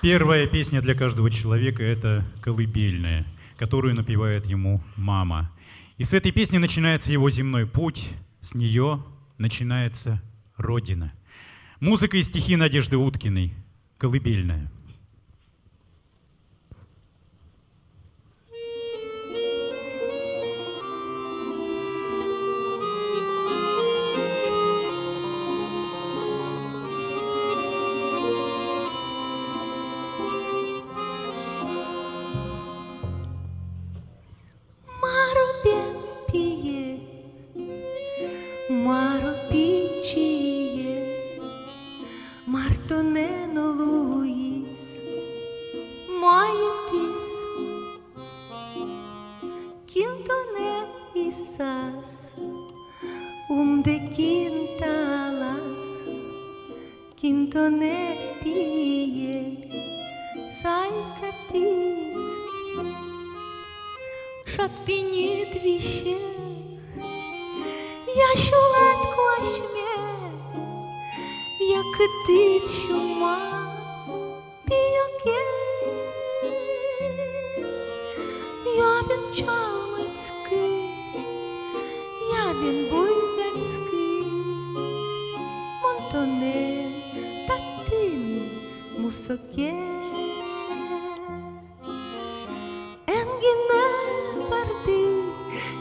Первая песня для каждого человека — это колыбельная, которую напевает ему мама. И с этой песни начинается его земной путь, с нее начинается Родина. Музыка и стихи Надежды Уткиной. Колыбельная. Maro picie, Martoneno Luis, Moietis, Quintone Isas, de Quintalas, Quintone Pie, Saicatis, Шатпинит вище. Я шует квашме, я кытыт шума, пиоке. Я бен чалмыцкий, я бен буйганский, Монтонен, татин, мусоке. Энгине барды,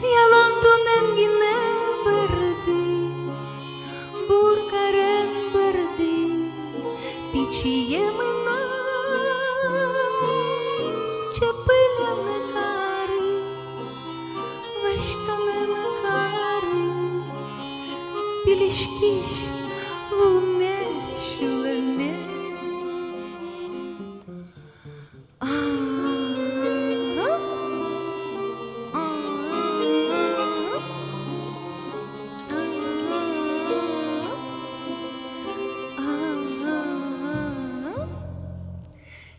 я лондон энгине. Пічієми нам чепиля не кари, весь то не кари, пілішкіш лумеш леме.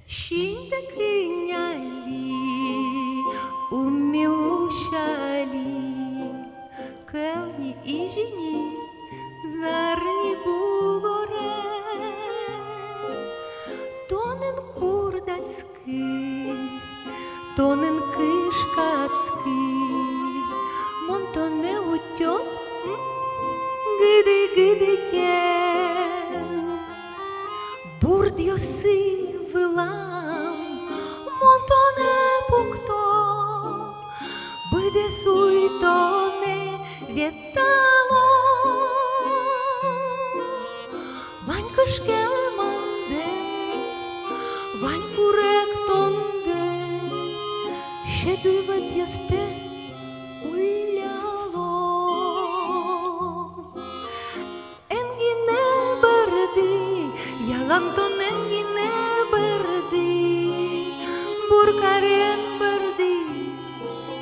Şimdi kınyali, umyuşali, kelni ижини, zarni bugore, тонен курдацький, тонен кишкацький, монтоне утьоп, гиди-гидике, бурд йоси вилам, монтоне пукто, биде суйтоне вєтало. Ванька шкелманде, ваньку ректонде, ще дивет ясте уляло. Енгіне берди, ялантон енгіне Буркарен берди,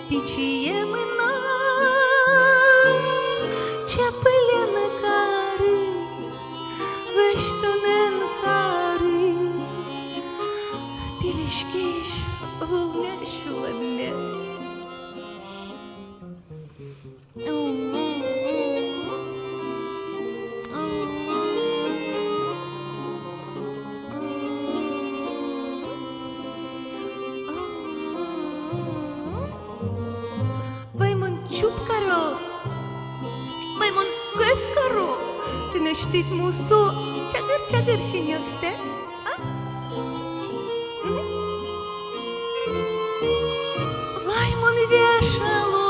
пічієми нам чепеля кари, вештонен кари, пілішкіш лумешу леме. Чупкаро, Баймон Кескаро, ти не штит мусо, чагыр шиньосте, а? Ваймон вешало,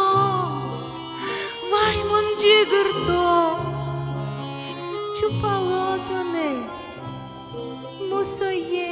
Ваймон джигырто, чупало тоне, мусое.